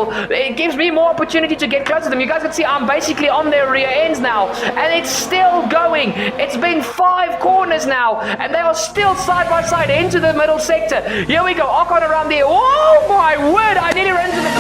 It gives me more opportunity to get close to them. You guys can see I'm basically on their rear ends now, and it's still going. It's been 5 corners now, and they are still side by side into the middle sector. Here we go, Ocon around there. Oh my word, I nearly ran into the...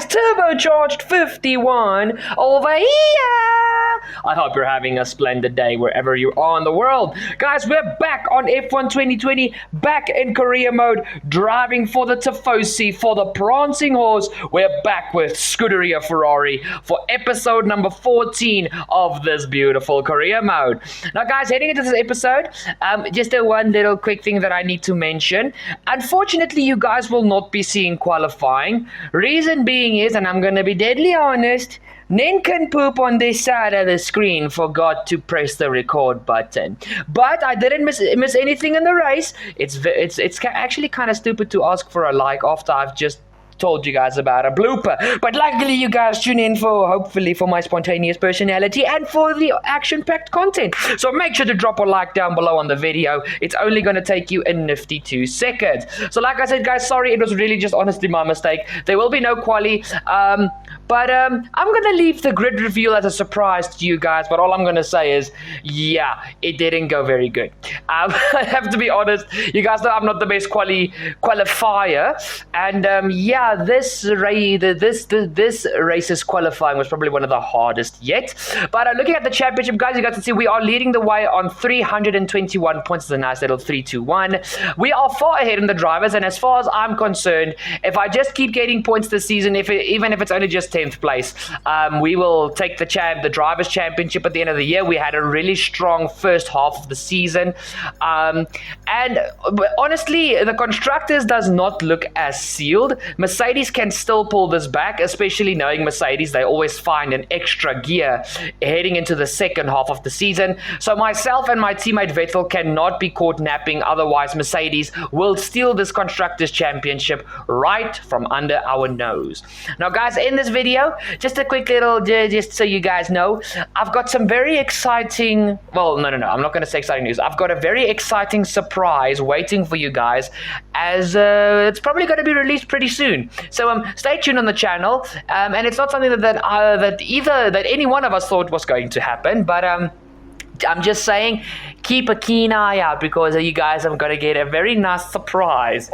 Turbocharged 51 over here. I hope you're having a splendid day wherever you are in the world. Guys, we're back on F1 2020, back in career mode, driving for the Tifosi, for the Prancing Horse. We're back with Scuderia Ferrari for episode number 14 of this beautiful career mode. Now, guys, heading into this episode, just one little quick thing that I need to mention. Unfortunately, you guys will not be seeing qualifying. Reason being is, and I'm going to be deadly honest, Nincompoop on this side of the screen forgot to press the record button. But I didn't miss anything in the race. It's actually kind of stupid to ask for a like after I've just told you guys about a blooper, but luckily you guys tune in hopefully for my spontaneous personality and for the action-packed content. So make sure to drop a like down below on the video. It's only going to take you a nifty 2 seconds. So like I said, guys, sorry, it was really just honestly my mistake. There will be no quali, but I'm going to leave the grid reveal as a surprise to you guys, but all I'm going to say is, yeah, it didn't go very good. I have to be honest, you guys know I'm not the best qualifier, and yeah, this race's qualifying was probably one of the hardest yet. But looking at the championship, guys, you guys can see we are leading the way on 321 points. It's a nice little 3-2-1. We are far ahead in the drivers, and as far as I'm concerned, if I just keep getting points this season, even if it's only just 10th place, we will take the drivers' championship at the end of the year. We had a really strong first half of the season, and honestly, the Constructors does not look as sealed. Mercedes can still pull this back, especially knowing Mercedes, they always find an extra gear heading into the second half of the season. So myself and my teammate Vettel cannot be caught napping, otherwise Mercedes will steal this Constructors Championship right from under our nose. Now guys, in this video, just a quick little, just so you guys know, I've got some very exciting, well, no, I'm not going to say exciting news. I've got a very exciting surprise waiting for you guys, as it's probably going to be released pretty soon. So stay tuned on the channel, and it's not something that any one of us thought was going to happen, but I'm just saying, keep a keen eye out, because you guys are going to get a very nice surprise.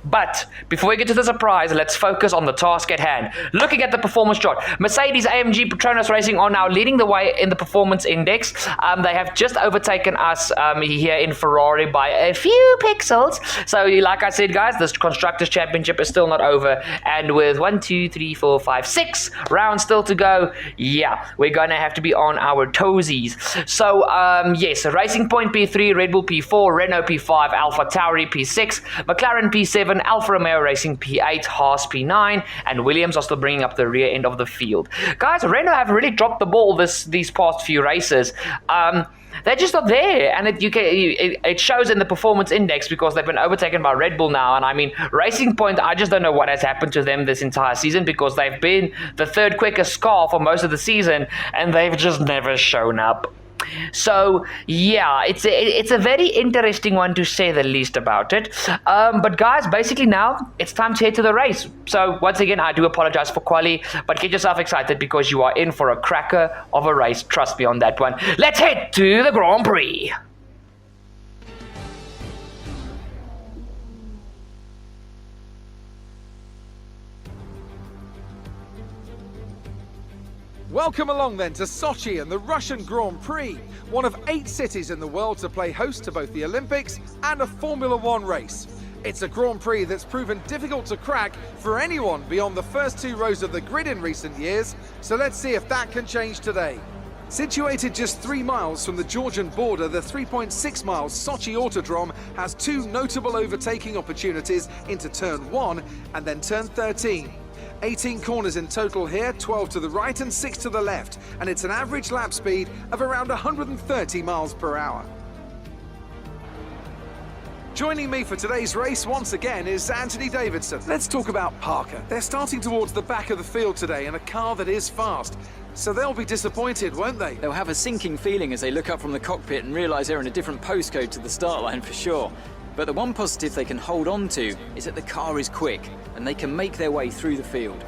But before we get to the surprise, let's focus on the task at hand. Looking at the performance chart, Mercedes, AMG, Petronas Racing are now leading the way in the performance index. They have just overtaken us here in Ferrari by a few pixels. So like I said, guys, this Constructors Championship is still not over. And with 6 rounds still to go, yeah, we're going to have to be on our toesies. So yes, Racing Point P3, Red Bull P4, Renault P5, Alpha Tauri P6, McLaren P7, Alfa Romeo Racing P8, Haas P9, and Williams are still bringing up the rear end of the field. Guys, Renault have really dropped the ball these past few races. They're just not there, and it shows in the performance index because they've been overtaken by Red Bull now. And I mean, Racing Point, I just don't know what has happened to them this entire season, because they've been the third quickest car for most of the season, and they've just never shown up. So yeah, it's a very interesting one to say the least about it. But guys, basically now it's time to head to the race. So once again, I do apologize for quali, but get yourself excited because you are in for a cracker of a race. Trust me on that one. Let's head to the Grand Prix. Welcome along then to Sochi and the Russian Grand Prix, one of 8 cities in the world to play host to both the Olympics and a Formula One race. It's a Grand Prix that's proven difficult to crack for anyone beyond the first 2 rows of the grid in recent years, so let's see if that can change today. Situated just 3 miles from the Georgian border, the 3.6 miles Sochi Autodrome has 2 notable overtaking opportunities into turn 1 and then turn 13. 18 corners in total here, 12 to the right and 6 to the left, and it's an average lap speed of around 130 miles per hour. Joining me for today's race once again is Anthony Davidson. Let's talk about Parker. They're starting towards the back of the field today in a car that is fast. So they'll be disappointed, won't they? They'll have a sinking feeling as they look up from the cockpit and realise they're in a different postcode to the start line for sure. But the one positive they can hold on to is that the car is quick and they can make their way through the field.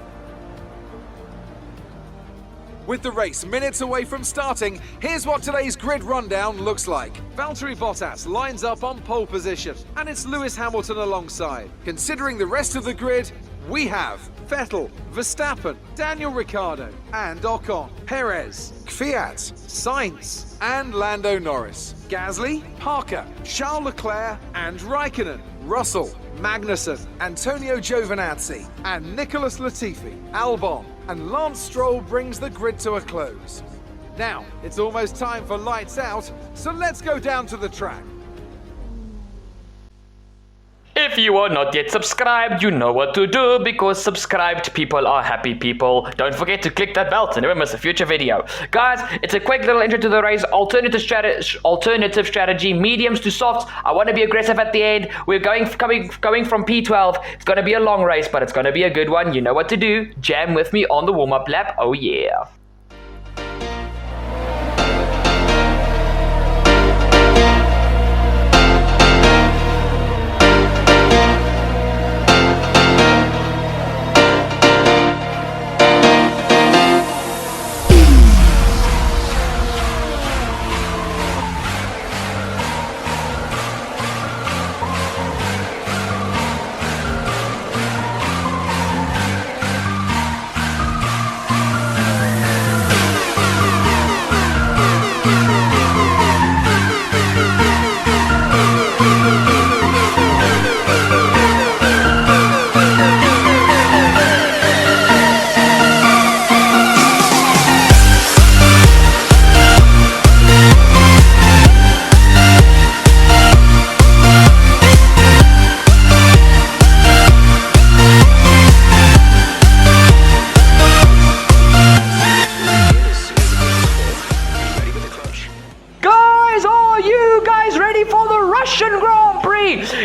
With the race minutes away from starting, here's what today's grid rundown looks like. Valtteri Bottas lines up on pole position, and it's Lewis Hamilton alongside. Considering the rest of the grid, we have Vettel, Verstappen, Daniel Ricciardo, and Ocon, Perez, Kvyat, Sainz, and Lando Norris, Gasly, Parker, Charles Leclerc, and Raikkonen, Russell, Magnussen, Antonio Giovinazzi, and Nicholas Latifi, Albon, and Lance Stroll brings the grid to a close. Now, it's almost time for lights out, so let's go down to the track. If you are not yet subscribed, you know what to do, because subscribed people are happy people. Don't forget to click that bell to never miss a future video. Guys, it's a quick little intro to the race. Alternative strategy, mediums to softs. I want to be aggressive at the end. We're going from P12. It's going to be a long race, but it's going to be a good one. You know what to do. Jam with me on the warm-up lap. Oh yeah.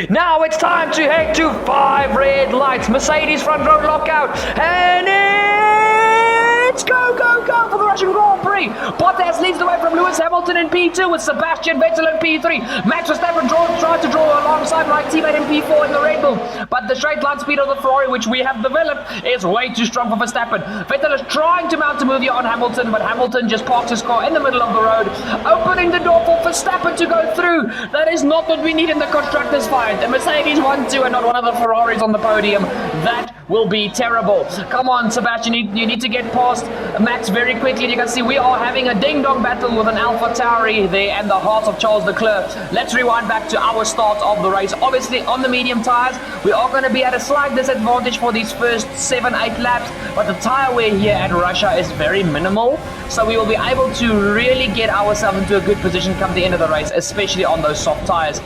Now it's time to head to 5 red lights. Mercedes front row lockout. And it's go, go, go for the Russian Grand Prix. Bottas leads the way from Lewis Hamilton in P2 with Sebastian Vettel in P3. Max Verstappen tried to draw alongside my teammate in P4 in the Red Bull. But the straight line speed of the Ferrari, which we have developed, is way too strong for Verstappen. Vettel is trying to mount a movie on Hamilton, but Hamilton just parks his car in the middle of the road, opening the door for Verstappen to go through. That is not what we need in the Constructors fight. The Mercedes 1-2 and not one of the Ferraris on the podium. That will be terrible. Come on, Sebastian, you need to get past Max very quickly. You can see we are having a ding-dong battle with an Alpha Tauri there and the heart of Charles Leclerc. Let's rewind back to our start of the race. Obviously, on the medium tires, we are going to be at a slight disadvantage for these first 7-8 laps, but the tire wear here at Russia is very minimal, so we will be able to really get ourselves into a good position come the end of the race, especially on those soft tires.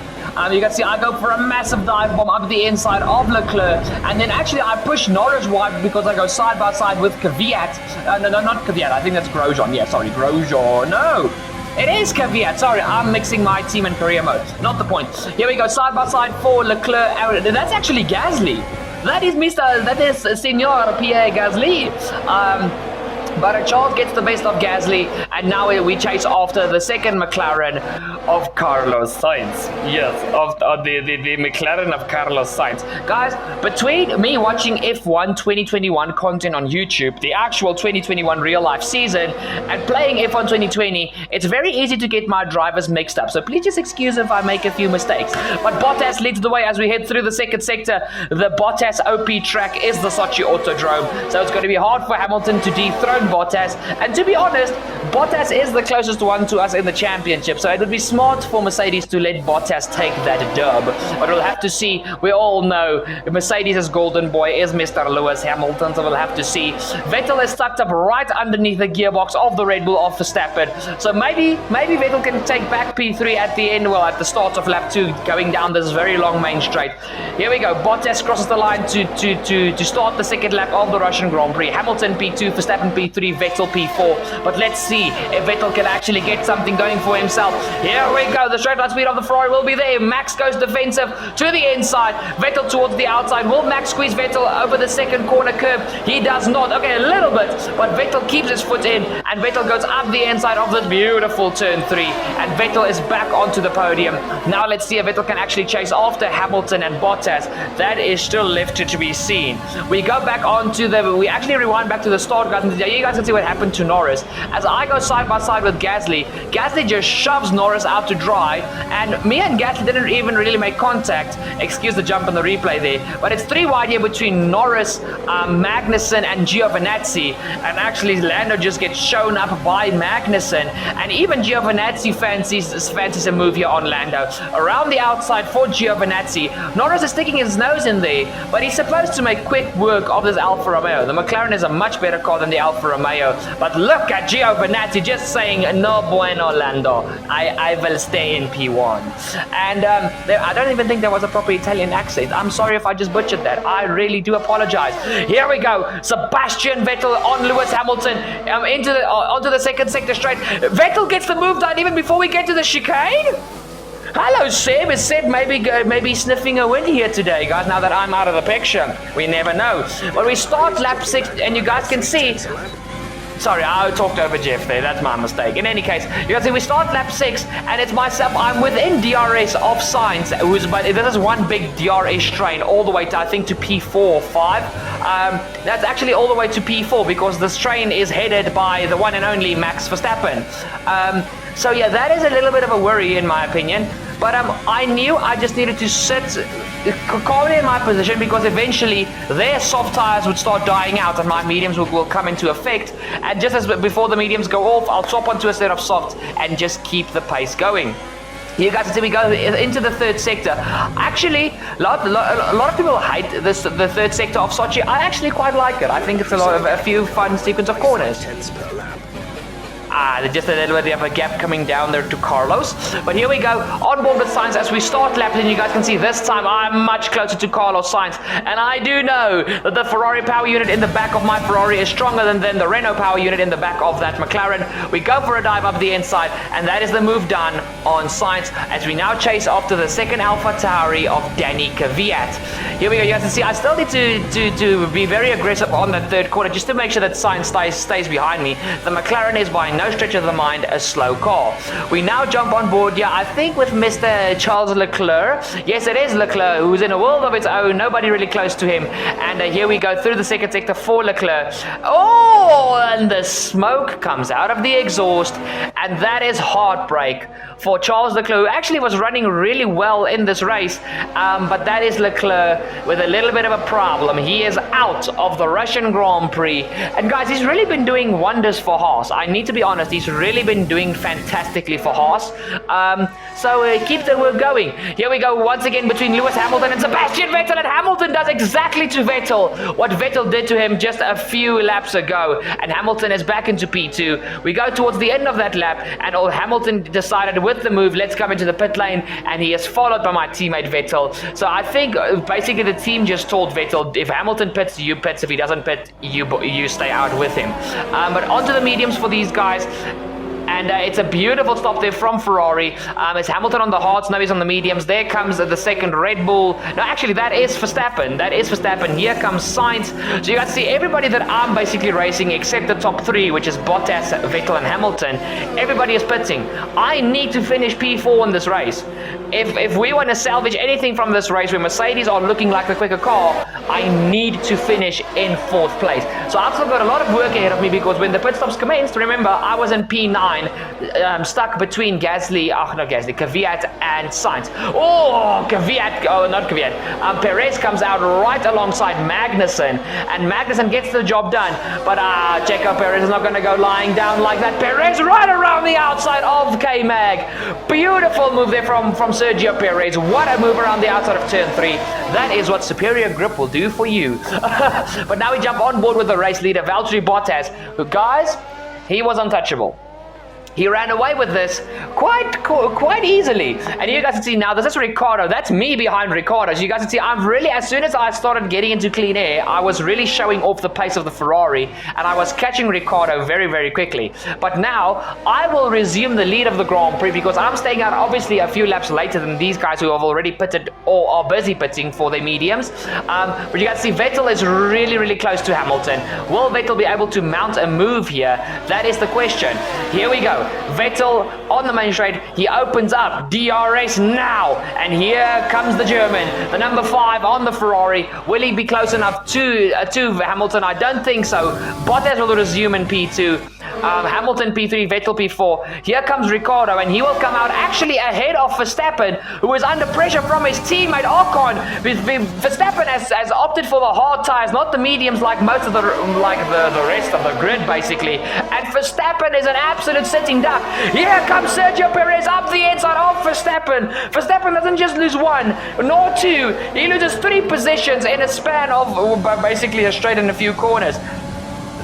You can see I go for a massive dive bomb up the inside of Leclerc, and then actually I push Norris wide because I go side by side with Kvyat. No, not Kvyat, I think that's Grosjean. Yeah, sorry, Grosjean. No, it is Kvyat. Sorry, I'm mixing my team in career mode. Not the point. Here we go, side by side for Leclerc. That's actually Gasly. That is Senor Pierre Gasly. But Charles gets the best of Gasly, and now we chase after the second McLaren of Carlos Sainz. Yes, of the McLaren of Carlos Sainz. Guys, between me watching F1 2021 content on YouTube, the actual 2021 real life season, and playing F1 2020, it's very easy to get my drivers mixed up. So please just excuse if I make a few mistakes. But Bottas leads the way as we head through the second sector. The Bottas OP track is the Sochi Autodrome, so it's going to be hard for Hamilton to dethrone Bottas, and to be honest, Bottas is the closest one to us in the championship, so it would be smart for Mercedes to let Bottas take that dub, but we'll have to see. We all know Mercedes' golden boy is Mr. Lewis Hamilton, so we'll have to see. Vettel is tucked up right underneath the gearbox of the Red Bull of Verstappen, so maybe Vettel can take back P3 at the end, well, at the start of lap 2, going down this very long main straight. Here we go, Bottas crosses the line to start the second lap of the Russian Grand Prix. Hamilton P2, Verstappen P3, Vettel P4, but let's see if Vettel can actually get something going for himself. Here we go. The straight line speed of the Ferrari will be there. Max goes defensive to the inside. Vettel towards the outside. Will Max squeeze Vettel over the second corner curve? He does not. Okay, a little bit, but Vettel keeps his foot in, and Vettel goes up the inside of this beautiful turn 3, and Vettel is back onto the podium. Now let's see if Vettel can actually chase after Hamilton and Bottas. That is still left to be seen. We go back onto we actually rewind back to the start, guys, and you guys can see what happened to Norris. As I go side by side with Gasly, Gasly just shoves Norris out to dry, and me and Gasly didn't even really make contact. Excuse the jump on the replay there, but it's 3 wide here between Norris, Magnussen and Giovinazzi, and actually Lando just gets shown up by Magnussen, and even Giovinazzi fancies a move here on Lando. Around the outside for Giovinazzi, Norris is sticking his nose in there, but he's supposed to make quick work of this Alfa Romeo. The McLaren is a much better car than the Alfa Romeo, but look at Giovinazzi just saying, no bueno Lando, I will stay in P1. And I don't even think there was a proper Italian accent. I'm sorry if I just butchered that. I really do apologize. Here we go. Sebastian Vettel on Lewis Hamilton onto the second sector straight. Vettel gets the move done even before we get to the chicane. Hello, Seb. Is Seb maybe sniffing a win here today, guys, now that I'm out of the picture? We never know. But we start lap 6, and you guys can see... Sorry, I talked over Jeff there. That's my mistake. In any case, you can see we start lap 6, and it's myself. I'm within DRS of Sainz, this is one big DRS train all the way to, I think, to P4 or 5. That's actually all the way to P4 because this train is headed by the one and only Max Verstappen. So yeah, that is a little bit of a worry in my opinion. But I knew I just needed to sit calmly in my position because eventually their soft tires would start dying out and my mediums will come into effect. And just as before the mediums go off, I'll swap onto a set of soft and just keep the pace going. You guys can see we go into the third sector. Actually, a lot of people hate the third sector of Sochi. I actually quite like it. I think it's a few fun sequence of corners. Just a little bit of a gap coming down there to Carlos. But here we go, on board with Sainz as we start lapping, and you guys can see this time I'm much closer to Carlos Sainz. And I do know that the Ferrari power unit in the back of my Ferrari is stronger than the Renault power unit in the back of that McLaren. We go for a dive up the inside, and that is the move done on Sainz as we now chase after the second AlphaTauri of Danny Kvyat. Here we go, you guys can see I still need to be very aggressive on the third corner just to make sure that Sainz stays behind me. The McLaren is by no stretch of the mind a slow car. We now jump on board, I think with Mr. Charles Leclerc. Yes, it is Leclerc, who's in a world of its own, nobody really close to him. And here we go through the second sector for Leclerc. Oh, and the smoke comes out of the exhaust, and that is heartbreak for Charles Leclerc, who actually was running really well in this race, but that is Leclerc with a little bit of a problem. He is out of the Russian Grand Prix, and guys, he's really been doing wonders for Haas. I need to be honest, he's really been doing fantastically for Haas, so keep the work going. Here we go once again between Lewis Hamilton and Sebastian Vettel, and Hamilton does exactly to Vettel what Vettel did to him just a few laps ago, and Hamilton is back into P2. We go towards the end of that lap, and Hamilton decided with the move, let's come into the pit lane, and he is followed by my teammate Vettel. So I think basically the team just told Vettel, if Hamilton pits, you pits. If he doesn't pit, you stay out with him. But onto the mediums for these guys. And it's a beautiful stop there from Ferrari. It's Hamilton on the hards, now he's on the mediums. There comes the second Red Bull. No, actually, that is Verstappen. Here comes Sainz. So you guys see everybody that I'm basically racing, except the top 3, which is Bottas, Vettel, and Hamilton. Everybody is pitting. I need to finish P4 in this race. If we want to salvage anything from this race, where Mercedes are looking like the quicker car, I need to finish in 4th place. So I've still got a lot of work ahead of me, because when the pit stops commenced, remember, I was in P9. Stuck between Kvyat and Sainz. Perez comes out right alongside Magnussen, and Magnussen gets the job done, but Checo Perez is not going to go lying down like that. Perez right around the outside of K-Mag. Beautiful move there from Sergio Perez. What a move around the outside of turn 3. That is what superior grip will do for you. But now we jump on board with the race leader, Valtteri Bottas, who, guys, he was untouchable. He ran away with this quite easily. And you guys can see now, this is Ricardo. That's me behind Ricardo. So you guys can see, I'm really, as soon as I started getting into clean air, I was really showing off the pace of the Ferrari, and I was catching Ricardo very, very quickly. But now, I will resume the lead of the Grand Prix because I'm staying out obviously a few laps later than these guys who have already pitted or are busy pitting for their mediums. But you guys see, Vettel is really, really close to Hamilton. Will Vettel be able to mount a move here? That is the question. Here we go. Vettel on the main straight, he opens up DRS now, and here comes the German, the number 5 on the Ferrari. Will he be close enough to Hamilton? I don't think so. Bottas will resume in P2. Hamilton P3, Vettel P4. Here comes Ricardo, and he will come out actually ahead of Verstappen, who is under pressure from his teammate Ocon. Verstappen has opted for the hard tires, not the mediums like most of the rest of the grid basically. And Verstappen is an absolute sitting duck. Here comes Sergio Perez up the inside of Verstappen. Verstappen doesn't just lose 1 nor 2. He loses 3 positions in a span of basically a straight and a few corners.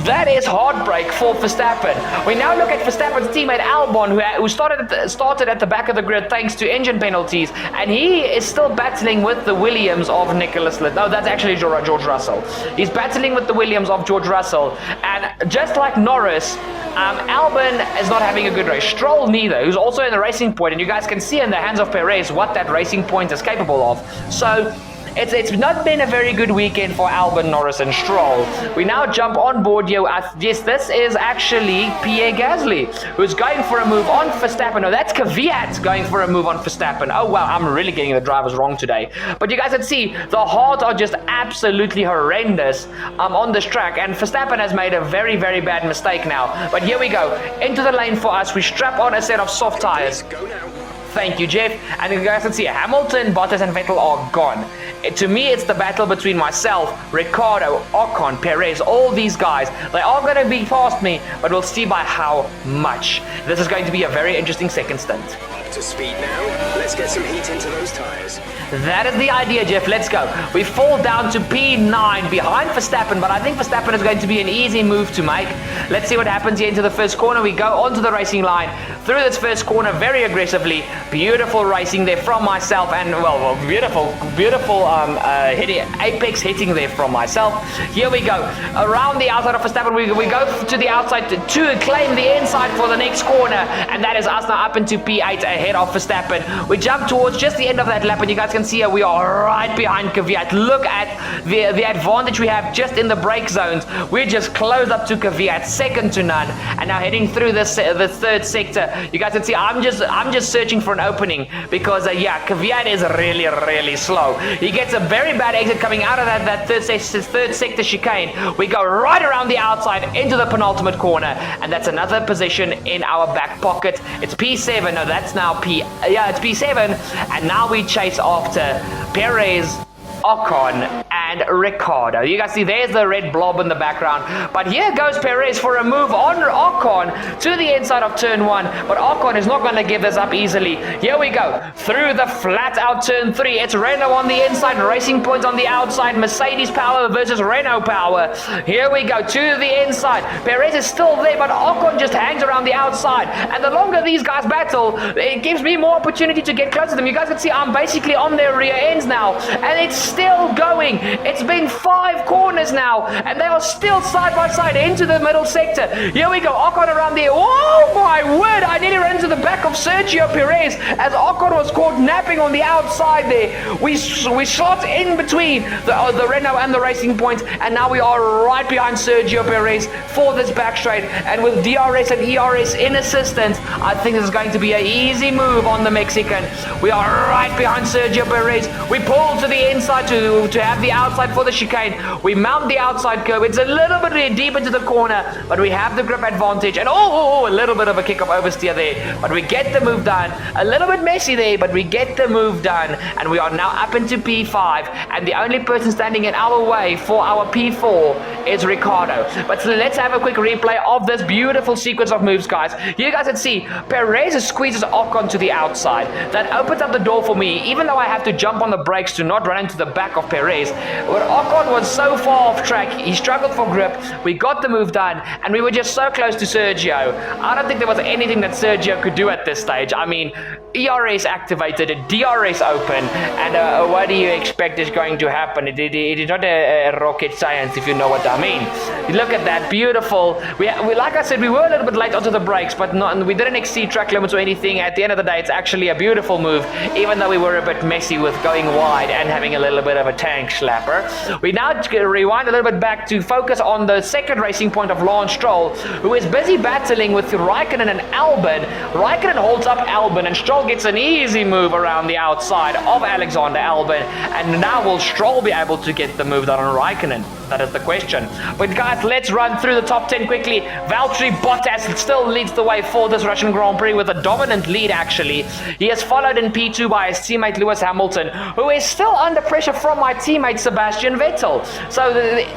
That is heartbreak for Verstappen. We now look at Verstappen's teammate Albon, who started at the back of the grid thanks to engine penalties, and he is still battling with the Williams of Nicholas Litt. No, that's actually George Russell. He's battling with the Williams of George Russell, and just like Norris, Albon is not having a good race. Stroll neither, who's also in the Racing Point, and you guys can see in the hands of Perez what that Racing Point is capable of. So it's not been a very good weekend for Albon, Norris, and Stroll. We now jump on board here. Yes, this is actually Pierre Gasly, who's going for a move on Verstappen. No, that's Kvyat going for a move on Verstappen. Oh, wow, I'm really getting the drivers wrong today. But you guys can see, the hards are just absolutely horrendous on this track, and Verstappen has made a very, very bad mistake now. But here we go. Into the lane for us. We strap on a set of soft tires. Thank you, Jeff. And you guys can see Hamilton, Bottas, and Vettel are gone. To me, it's the battle between myself, Ricardo, Ocon, Perez, all these guys. They are going to be past me, but we'll see by how much. This is going to be a very interesting second stint. Up to speed now. Let's get some heat into those tires. That is the idea, Jeff. Let's go. We fall down to P9 behind Verstappen, but I think Verstappen is going to be an easy move to make. Let's see what happens here into the first corner. We go onto the racing line through this first corner very aggressively. Beautiful racing there from myself, and well, beautiful hitting, apex hitting there from myself. Here we go. Around the outside of Verstappen, we go to the outside to claim the inside for the next corner, and that is us now up into P8 ahead of Verstappen. We jump towards just the end of that lap, and you guys can see here we are right behind Kvyat. Look at the advantage we have just in the brake zones. We're just close up to Kvyat, second to none, and now heading through the third sector. You guys can see I'm just searching for an opening because Kvyat is really, really slow. He gets a very bad exit coming out of that third sector chicane. We go right around the outside into the penultimate corner, and that's another position in our back pocket. It's P7. No, that's now it's P7, and now we chase after Perez, Ocon, and Ricardo. You guys see there's the red blob in the background. But here goes Perez for a move on Ocon to the inside of turn 1. But Ocon is not going to give this up easily. Here we go. Through the flat out turn 3. It's Renault on the inside, Racing Point on the outside. Mercedes power versus Renault power. Here we go to the inside. Perez is still there, but Ocon just hangs around the outside. And the longer these guys battle, it gives me more opportunity to get close to them. You guys can see I'm basically on their rear ends now. And it's still going. It's been 5 corners now, and they are still side by side into the middle sector. Here we go, Ocon around there. Oh my word, I nearly ran into the back of Sergio Perez as Ocon was caught napping on the outside there. We shot in between the Renault and the Racing Point, and now we are right behind Sergio Perez for this back straight. And with DRS and ERS in assistance, I think this is going to be an easy move on the Mexican. We are right behind Sergio Perez. We pull to the inside to have the outside for the chicane. We mount the outside curve. It's a little bit deep into the corner, but we have the grip advantage. And a little bit of a kick-up oversteer there. But we get the move done. A little bit messy there, but we get the move done. And we are now up into P5. And the only person standing in our way for our P4 is Ricardo. But let's have a quick replay of this beautiful sequence of moves, guys. You guys can see Perez squeezes Ocon to the outside. That opens up the door for me. Even though I have to jump on the brakes to not run into the back of Perez, When Ocon was so far off track, he struggled for grip, we got the move done, and we were just so close to Sergio. I don't think there was anything that Sergio could do at this stage. I mean, ERS activated, DRS open, and what do you expect is going to happen? It is not a rocket science, if you know what I mean. Look at that, beautiful. We like I said, we were a little bit late onto the brakes, but we didn't exceed track limits or anything. At the end of the day, it's actually a beautiful move, even though we were a bit messy with going wide and having a little bit of a tank slapper. We now rewind a little bit back to focus on the second racing point of Lance Stroll, who is busy battling with Raikkonen and Albon. Raikkonen holds up Albon, and Stroll gets an easy move around the outside of Alexander Albon, and now will Stroll be able to get the move done on Raikkonen? That is the question. But guys, let's run through the top 10 quickly. Valtteri Bottas still leads the way for this Russian Grand Prix with a dominant lead, actually. He is followed in P2 by his teammate Lewis Hamilton, who is still under pressure from my teammate Sebastian Vettel. So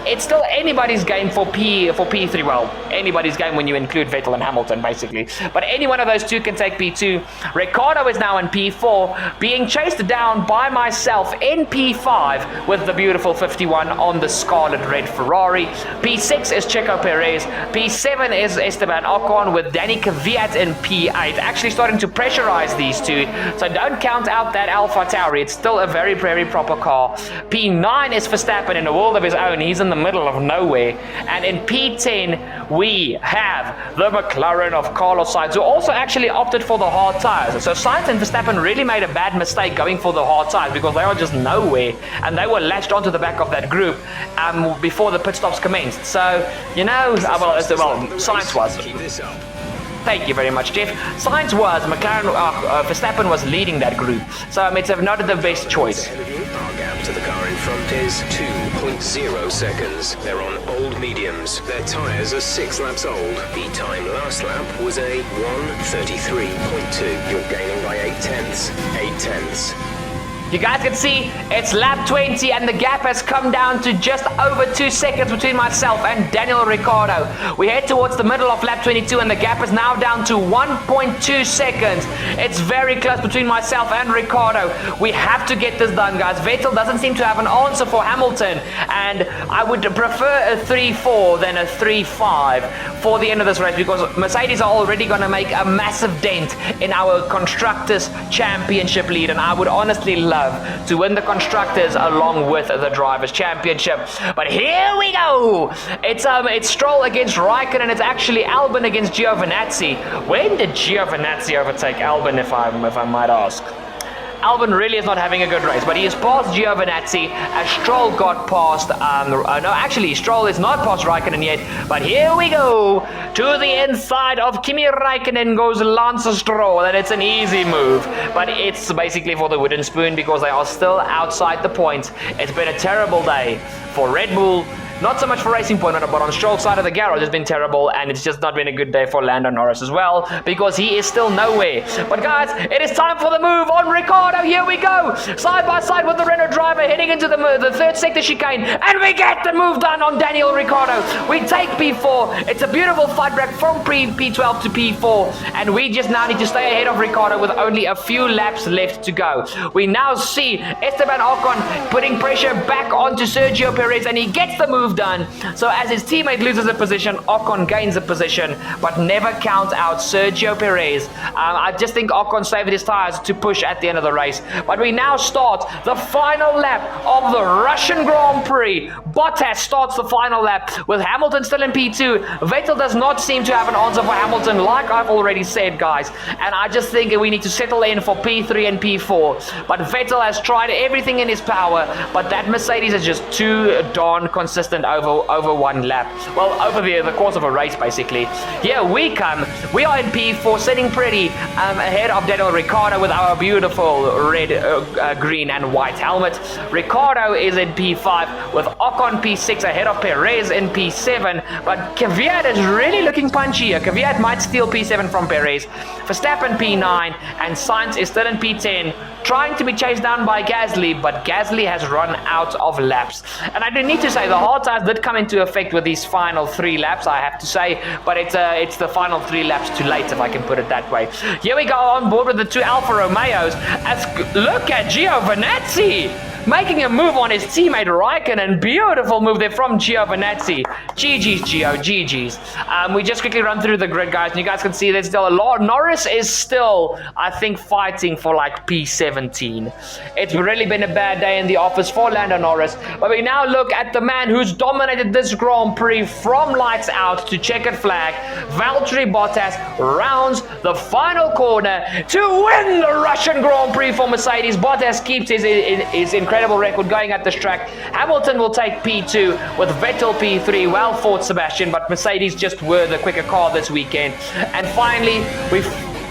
it's still anybody's game for P3. Well, anybody's game when you include Vettel and Hamilton, basically. But any one of those two can take P2. Ricciardo is now in P4, being chased down by myself in P5 with the beautiful 51 on the Scarlet Red Ferrari. P6 is Checo Perez. P7 is Esteban Ocon with Danny Kvyat in P8. Actually starting to pressurize these two, so don't count out that Alpha Tauri. It's still a very, very proper car. P9 is Verstappen in a world of his own. He's in the middle of nowhere. And in P10 we have the McLaren of Carlos Sainz, who also actually opted for the hard tires. So Sainz and Verstappen really made a bad mistake going for the hard tires, because they are just nowhere, and they were latched onto the back of that group before the pit stops commenced. So, you know, Sainz was. Keep this up. Thank you very much, Jeff. Sainz was, Verstappen was leading that group. So it's not the best choice. Ahead of you, our gap to the car in front is 2.0 seconds. They're on old mediums. Their tyres are 6 laps old. The time last lap was a 1:33.2. You're gaining by 8 tenths. 8 tenths. You guys can see it's lap 20 and the gap has come down to just over 2 seconds between myself and Daniel Ricciardo. We head towards the middle of lap 22 and the gap is now down to 1.2 seconds. It's very close between myself and Ricciardo. We have to get this done, guys. Vettel doesn't seem to have an answer for Hamilton, and I would prefer a 3-4 than a 3-5 for the end of this race, because Mercedes are already going to make a massive dent in our Constructors Championship lead, and I would honestly love to win the Constructors along with the Drivers Championship. But here we go. It's Stroll against Raikkonen. It's actually Albon against Giovinazzi. When did Giovinazzi overtake Albon, if I might ask? Albon really is not having a good race, but he is past Giovinazzi as Stroll got past, Stroll is not past Raikkonen yet, but here we go. To the inside of Kimi Raikkonen goes Lance Stroll, and it's an easy move, but it's basically for the wooden spoon because they are still outside the points. It's been a terrible day for Red Bull. Not so much for Racing Point, but on Stroll's side of the garage has been terrible, and it's just not been a good day for Lando Norris as well, because he is still nowhere. But guys, it is time for the move on Ricciardo. Here we go, side by side with the Renault driver, heading into the third sector chicane, and we get the move done on Daniel Ricciardo. We take P4. It's a beautiful fight back from P12 to P4, and we just now need to stay ahead of Ricciardo with only a few laps left to go. We now see Esteban Ocon putting pressure back onto Sergio Perez, and he gets the move done. So as his teammate loses a position, Ocon gains a position, but never count out Sergio Perez. I just think Ocon saved his tires to push at the end of the race. But we now start the final lap of the Russian Grand Prix. Bottas starts the final lap with Hamilton still in P2. Vettel does not seem to have an answer for Hamilton, like I've already said, guys. And I just think we need to settle in for P3 and P4. But Vettel has tried everything in his power, but that Mercedes is just too darn consistent over one lap. Well, over the course of a race, basically. Here we come. We are in P4, sitting pretty ahead of Daniel Ricciardo with our beautiful red, green and white helmet. Ricciardo is in P5 with Ocon P6 ahead of Perez in P7, but Kvyat is really looking punchy here. Kvyat might steal P7 from Perez. Verstappen P9 and Sainz is still in P10, trying to be chased down by Gasly, but Gasly has run out of laps. And I do need to say the hard tires did come into effect with these final 3 laps, I have to say, but it's the final 3 laps too late, if I can put it that way. Here we go on board with the 2 Alfa Romeos. Look at Giovinazzi. making a move on his teammate Raikkonen. Beautiful move there from Giovinazzi. GG's, Gio, GG's. We just quickly run through the grid, guys, and you guys can see there's still a lot. Norris is still, I think, fighting for like P17. It's really been a bad day in the office for Lando Norris, but we now look at the man who's dominated this Grand Prix from lights out to checkered flag. Valtteri Bottas rounds the final corner to win the Russian Grand Prix for Mercedes. Bottas keeps his incredible record going at this track. Hamilton will take P2 with Vettel P3. Well fought, Sebastian, but Mercedes just were the quicker car this weekend. And finally,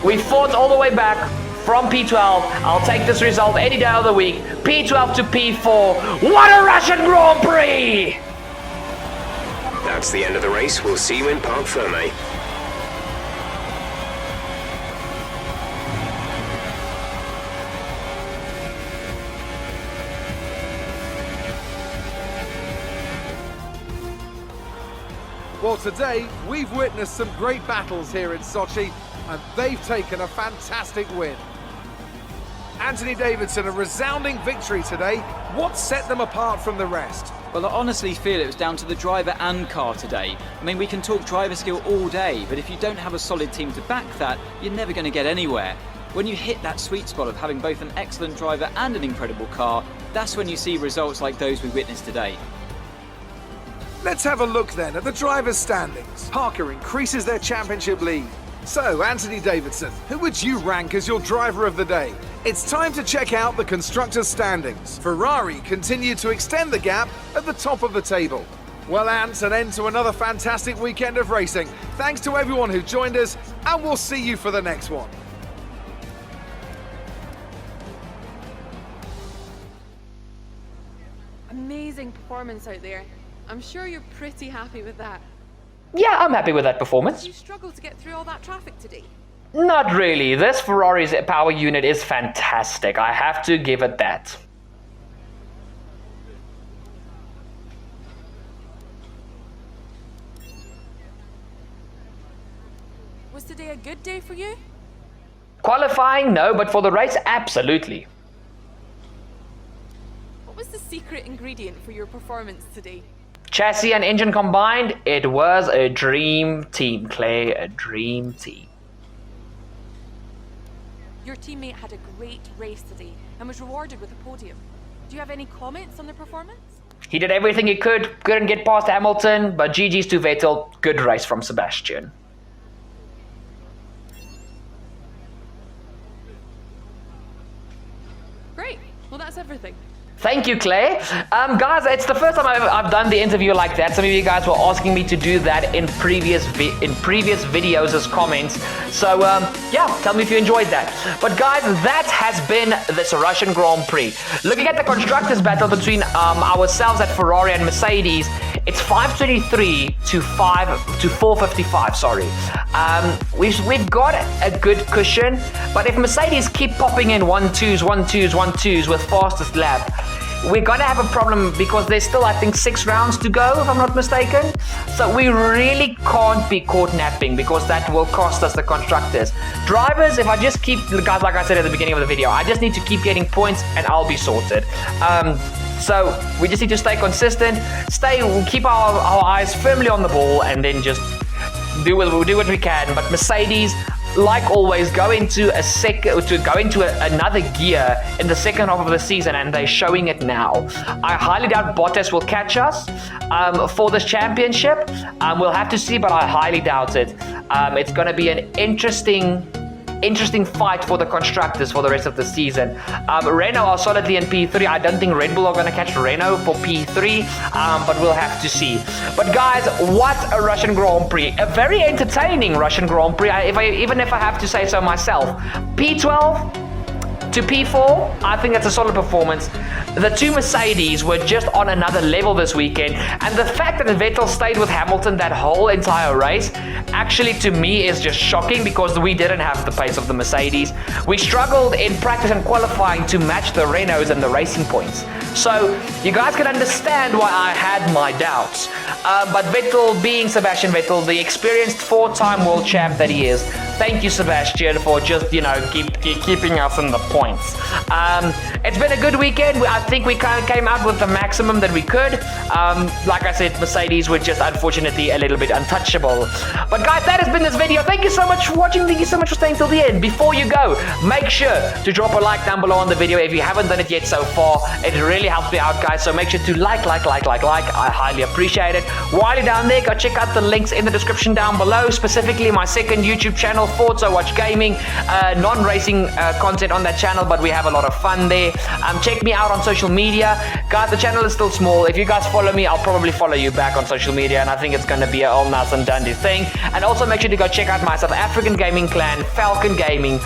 we fought all the way back from P12. I'll take this result any day of the week. P12 to P4. What a Russian Grand Prix! That's the end of the race. We'll see you in Parc Ferme. Well, today we've witnessed some great battles here in Sochi, and they've taken a fantastic win. Anthony Davidson, a resounding victory today. What set them apart from the rest? Well, I honestly feel it was down to the driver and car today. I mean, we can talk driver skill all day, but if you don't have a solid team to back that, you're never going to get anywhere. When you hit that sweet spot of having both an excellent driver and an incredible car, that's when you see results like those we witnessed today. Let's have a look then at the drivers' standings. Parker increases their championship lead. So, Anthony Davidson, who would you rank as your driver of the day? It's time to check out the Constructors' standings. Ferrari continue to extend the gap at the top of the table. Well, Ant, an end to another fantastic weekend of racing. Thanks to everyone who joined us, and we'll see you for the next one. Amazing performance out there. I'm sure you're pretty happy with that. Yeah, I'm happy with that performance. You struggled to get through all that traffic today. Not really. This Ferrari's power unit is fantastic. I have to give it that. Was today a good day for you? Qualifying, no, but for the race, absolutely. What was the secret ingredient for your performance today? Chassis and engine combined, it was a dream team, Clay, a dream team. Your teammate had a great race today and was rewarded with a podium. Do you have any comments on their performance? He did everything he could, couldn't get past Hamilton, but GG's to Vettel, good race from Sebastian. Great, well that's everything. Thank you, Clay. Guys, it's the first time I've done the interview like that. Some of you guys were asking me to do that in previous videos as comments. So, yeah, tell me if you enjoyed that. But guys, that has been this Russian Grand Prix. Looking at the Constructors battle between ourselves at Ferrari and Mercedes, it's 523 to 455, sorry. We've got a good cushion, but if Mercedes keep popping in 1-2s with fastest lap, we're gonna have a problem because there's still, I think, 6 rounds to go, if I'm not mistaken. So we really can't be caught napping because that will cost us the Constructors. Drivers, if I just keep, guys, like I said at the beginning of the video, I just need to keep getting points and I'll be sorted. So we just need to stay consistent, keep our eyes firmly on the ball, and then just do what we can. But Mercedes, like always, go into another gear in the second half of the season, and they're showing it now. I highly doubt Bottas will catch us for this championship. We'll have to see, but I highly doubt it. It's going to be an interesting fight for the Constructors for the rest of the season. Renault are solidly in P3. I don't think Red Bull are going to catch Renault for P3, but we'll have to see. But guys, what a Russian Grand Prix. A very entertaining Russian Grand Prix, even if I have to say so myself. P12 to P4, I think that's a solid performance. The two Mercedes were just on another level this weekend, and the fact that Vettel stayed with Hamilton that whole entire race actually to me is just shocking because we didn't have the pace of the Mercedes. We struggled in practice and qualifying to match the Renaults and the racing points. So you guys can understand why I had my doubts. But Vettel, being Sebastian Vettel, the experienced 4-time world champ that he is, thank you, Sebastian, for just, keeping us in the points. It's been a good weekend. I think we kind of came out with the maximum that we could. Like I said, Mercedes were just unfortunately a little bit untouchable. But guys, that has been this video. Thank you so much for watching. Thank you so much for staying till the end. Before you go, make sure to drop a like down below on the video if you haven't done it yet so far. It really helps me out, guys. So make sure to like. I highly appreciate it. While you're down there, go check out the links in the description down below, specifically my second YouTube channel, Forza Watch Gaming, non-racing content on that channel, but we have a lot of fun there. Check me out on social media. Guys, the channel is still small. If you guys follow me, I'll probably follow you back on social media, and I think it's going to be an all nice and dandy thing. And also make sure to go check out my South African gaming clan, Falcon Gaming,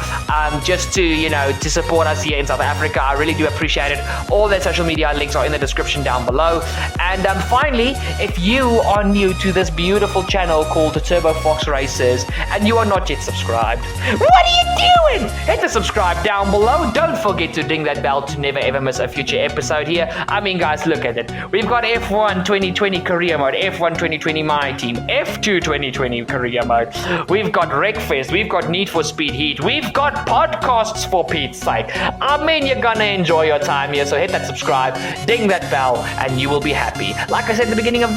just to support us here in South Africa. I really do appreciate it. All their social media links are in the description down below. And finally, if you are new to this beautiful channel called Turbo Fox RacerZ and you are not yet subscribed, what are you doing? Hit the subscribe down below. Don't forget to ding that bell to never ever miss a future episode here. I mean, guys, look at it. We've got F1 2020 career mode, F1 2020 my team, F2 2020 career mode. We've got Wreckfest. We've got Need for Speed Heat. We've got podcasts, for Pete's sake. I mean, you're gonna enjoy your time here. So hit that subscribe, ding that bell, and you will be happy. Like I said at the beginning of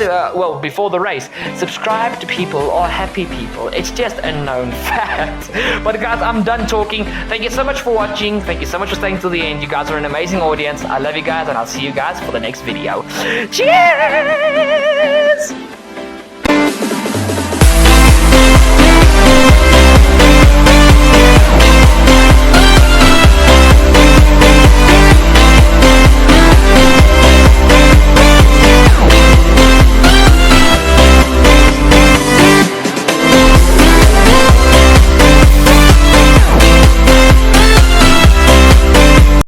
before the race, subscribe to people are happy people. It's just a known fact. But guys, I'm done talking. Thank you so much for watching. Thank you so much for staying till the end. You guys are an amazing audience. I love you guys, and I'll see you guys for the next video. Cheers!